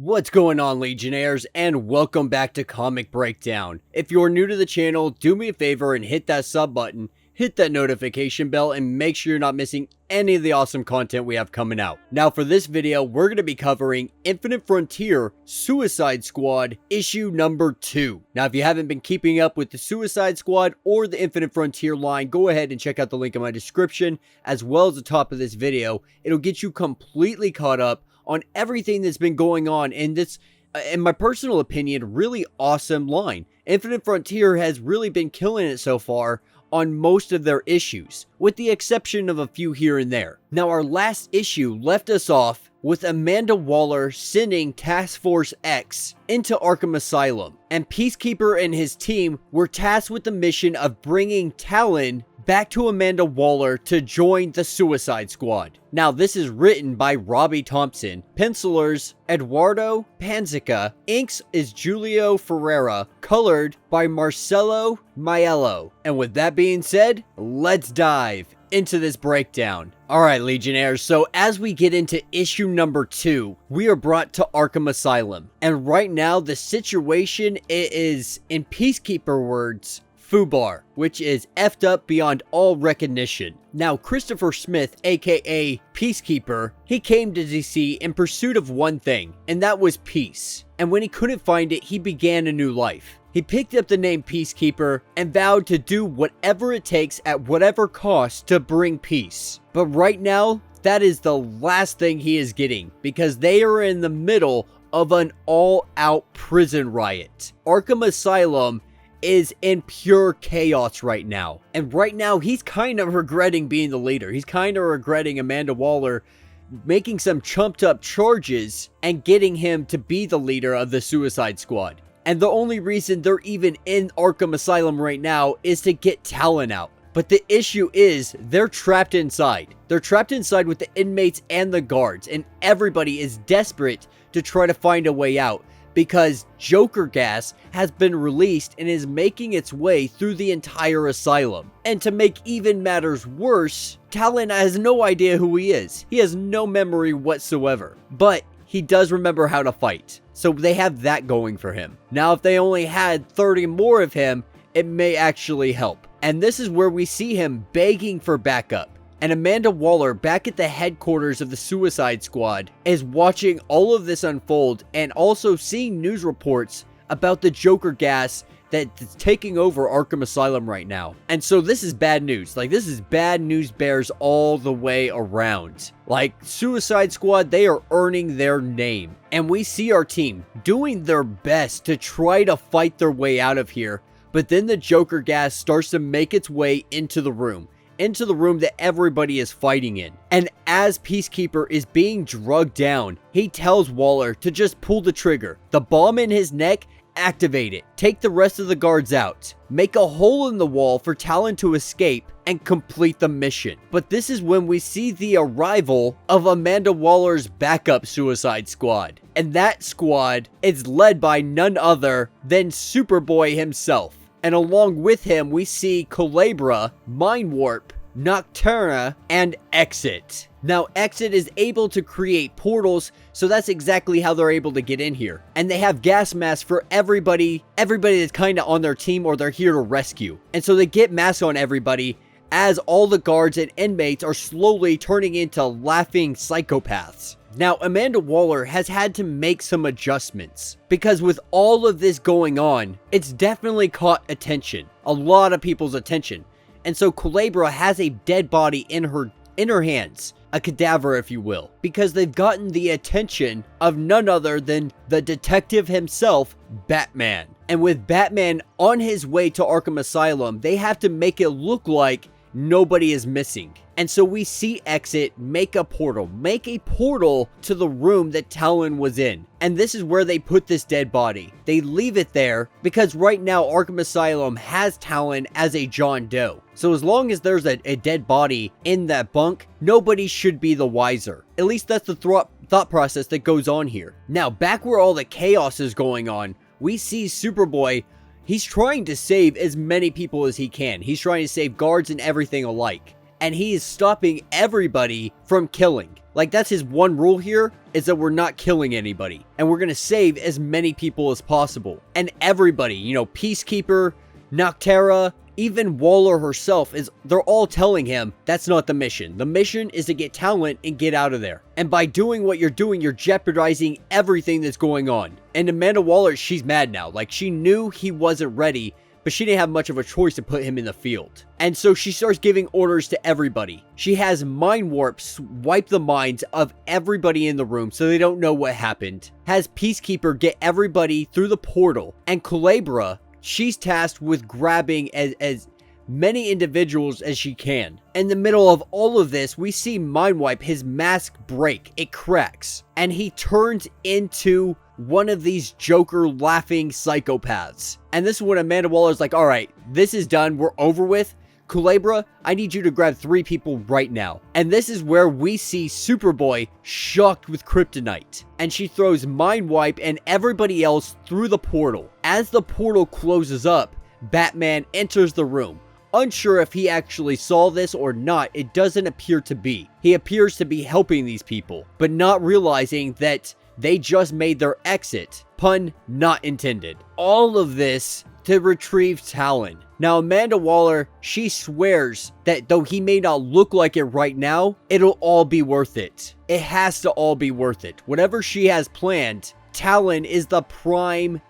What's going on, Legionnaires, and welcome back to Comic Breakdown. If you're new to the channel, do me a favor and hit that sub button, hit that notification bell, and make sure you're not missing any of the awesome content we have coming out. Now, for this video, we're going to be covering Infinite Frontier Suicide Squad issue number 2. Now, if you haven't been keeping up with the Suicide Squad or the Infinite Frontier line, go ahead and check out the link in my description, as well as the top of this video. It'll get you completely caught up on everything that's been going on in this, in my personal opinion, really awesome line. Infinite Frontier has really been killing it so far on most of their issues, with the exception of a few here and there. Now, our last issue left us off with Amanda Waller sending Task Force X into Arkham Asylum, and Peacemaker and his team were tasked with the mission of bringing Talon back to Amanda Waller to join the Suicide Squad. Now, this is written by Robbie Thompson, pencilers Eduardo Panzica, inks is Julio Ferreira, colored by Marcelo Maiello. And with that being said, let's dive into this breakdown. Alright, Legionnaires, so as we get into issue number 2, we are brought to Arkham Asylum. And right now, the situation is, in Peacemaker words, FUBAR, which is effed up beyond all recognition. Now, Christopher Smith, aka Peacemaker, he came to DC in pursuit of one thing, and that was peace. And when he couldn't find it, he began a new life. He picked up the name Peacemaker and vowed to do whatever it takes at whatever cost to bring peace. But right now, that is the last thing he is getting, because they are in the middle of an all-out prison riot. Arkham Asylum is in pure chaos right now. And right now, he's kind of regretting being the leader. He's kind of regretting Amanda Waller making some chumped up charges and getting him to be the leader of the Suicide Squad. And the only reason they're even in Arkham Asylum right now is to get Talon out. But the issue is, they're trapped inside. They're trapped inside with the inmates and the guards, and everybody is desperate to try to find a way out, because Joker gas has been released and is making its way through the entire asylum. And to make even matters worse, Talon has no idea who he is. He has no memory whatsoever. But he does remember how to fight. So they have that going for him. Now, if they only had 30 more of him, it may actually help. And this is where we see him begging for backup. And Amanda Waller, back at the headquarters of the Suicide Squad, is watching all of this unfold and also seeing news reports about the Joker gas that's taking over Arkham Asylum right now. And so this is bad news. Like, this is bad news bears all the way around. Like, Suicide Squad, they are earning their name. And we see our team doing their best to try to fight their way out of here. But then the Joker gas starts to make its way into the room that everybody is fighting in. And as Peacemaker is being drugged down, he tells Waller to just pull the trigger. The bomb in his neck, activate it. Take the rest of the guards out. Make a hole in the wall for Talon to escape and complete the mission. But this is when we see the arrival of Amanda Waller's backup Suicide Squad. And that squad is led by none other than Superboy himself. And along with him, we see Culebra, Mind Warp, Nocturna, and Exit. Now, Exit is able to create portals, so that's exactly how they're able to get in here. And they have gas masks for everybody that's kind of on their team or they're here to rescue. And so they get masks on everybody as all the guards and inmates are slowly turning into laughing psychopaths. Now, Amanda Waller has had to make some adjustments, because with all of this going on, it's definitely caught attention. A lot of people's attention. And so Culebra has a dead body in her hands. A cadaver, if you will. Because they've gotten the attention of none other than the detective himself, Batman. And with Batman on his way to Arkham Asylum, they have to make it look like nobody is missing. And so we see Exit make a portal to the room that Talon was in. And this is where they put this dead body. They leave it there because right now Arkham Asylum has Talon as a John Doe. So as long as there's a dead body in that bunk, nobody should be the wiser. At least that's the thought process that goes on here. Now, back where all the chaos is going on, we see Superboy. He's trying to save as many people as he can. He's trying to save guards and everything alike. And he is stopping everybody from killing. Like, that's his one rule here, is that we're not killing anybody. And we're gonna save as many people as possible. And everybody, you know, Peacekeeper, Noctera, even Waller herself, they're all telling him that's not the mission. The mission is to get Talon and get out of there. And by doing what you're doing, you're jeopardizing everything that's going on. And Amanda Waller, she's mad now. Like, she knew he wasn't ready, but she didn't have much of a choice to put him in the field. And so she starts giving orders to everybody. She has mind warps wipe the minds of everybody in the room so they don't know what happened. Has Peacekeeper get everybody through the portal. And Culebra, she's tasked with grabbing as many individuals as she can. In the middle of all of this, we see Mindwipe, his mask break. It cracks. And he turns into one of these Joker laughing psychopaths. And this is when Amanda Waller's like, alright, this is done. We're over with. Culebra, I need you to grab 3 people right now. And this is where we see Superboy shocked with kryptonite. And she throws Mindwipe and everybody else through the portal. As the portal closes up, Batman enters the room. Unsure if he actually saw this or not, it doesn't appear to be. He appears to be helping these people, but not realizing that they just made their exit. Pun not intended. All of this to retrieve Talon. Now, Amanda Waller, she swears that though he may not look like it right now, it'll all be worth it. It has to all be worth it. Whatever she has planned, Talon is the prime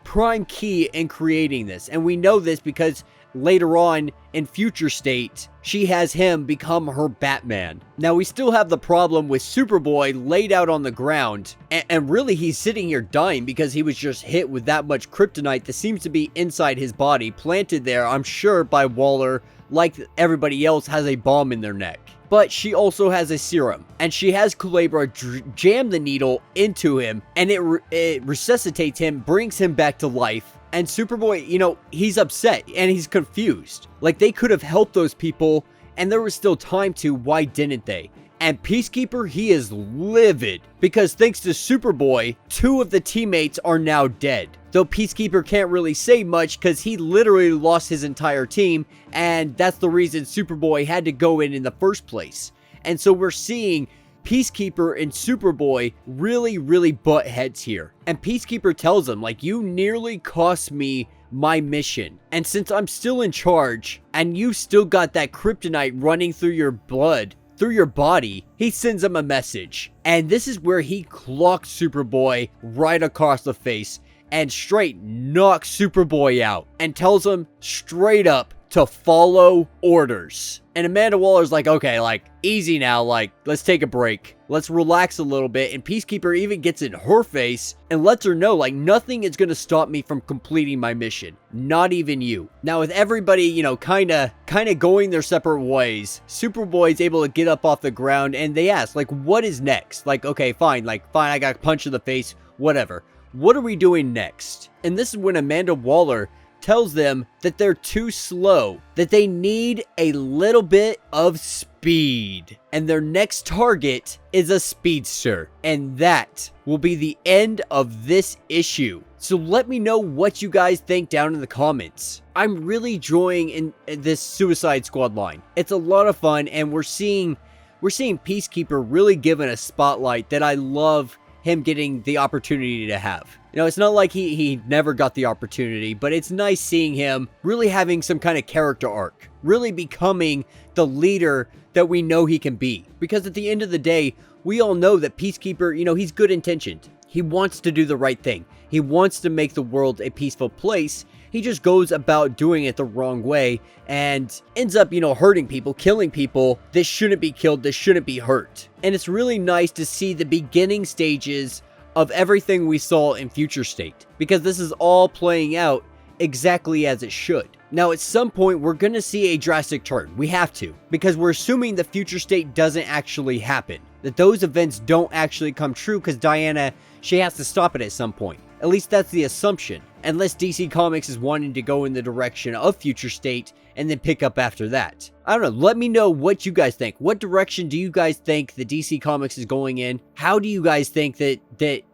key in creating this. And we know this because later on in Future State, she has him become her Batman. Now, we still have the problem with Superboy laid out on the ground, and really he's sitting here dying because he was just hit with that much kryptonite that seems to be inside his body, planted there, I'm sure, by Waller, like everybody else has a bomb in their neck. But she also has a serum, and she has Culebra jam the needle into him, and it resuscitates him, brings him back to life. And Superboy, you know, he's upset and he's confused. Like, they could have helped those people and there was still time to, why didn't they? And Peacekeeper, he is livid because thanks to Superboy, 2 of the teammates are now dead. Though Peacekeeper can't really say much because he literally lost his entire team, and that's the reason Superboy had to go in the first place. And so we're seeing Peacekeeper and Superboy really butt heads here. And Peacekeeper tells him, like, you nearly cost me my mission. And since I'm still in charge, and you still got that kryptonite running through your blood, through your body, he sends him a message. And this is where he clocks Superboy right across the face and straight knocks Superboy out and tells him straight up to follow orders. And Amanda Waller's like, okay, like, easy now, like, let's take a break. Let's relax a little bit. And Peacekeeper even gets in her face and lets her know, like, nothing is gonna stop me from completing my mission. Not even you. Now, with everybody, you know, kinda going their separate ways, Superboy's able to get up off the ground and they ask, like, what is next? Like, okay, fine, I got punched in the face, whatever. What are we doing next? And this is when Amanda Waller tells them that they're too slow, that they need a little bit of speed. And their next target is a speedster. And that will be the end of this issue. So let me know what you guys think down in the comments. I'm really enjoying in this Suicide Squad line. It's a lot of fun, and we're seeing Peacekeeper really given a spotlight that I love him getting the opportunity to have. You know, it's not like he never got the opportunity, but it's nice seeing him really having some kind of character arc, really becoming the leader that we know he can be. Because at the end of the day, we all know that Peacekeeper, you know, he's good intentioned. He wants to do the right thing. He wants to make the world a peaceful place. He just goes about doing it the wrong way and ends up, you know, hurting people, killing people. This shouldn't be killed. This shouldn't be hurt. And it's really nice to see the beginning stages of everything we saw in Future State, because this is all playing out exactly as it should. Now, at some point, we're going to see a drastic turn. We have to, because we're assuming the Future State doesn't actually happen, that those events don't actually come true, because Diana, she has to stop it at some point. At least that's the assumption, unless DC Comics is wanting to go in the direction of Future State and then pick up after that. I don't know, let me know what you guys think. What direction do you guys think the DC Comics is going in? How do you guys think that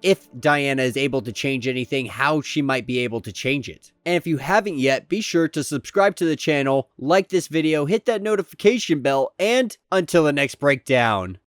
if Diana is able to change anything, how she might be able to change it? And if you haven't yet, be sure to subscribe to the channel, like this video, hit that notification bell, and until the next breakdown.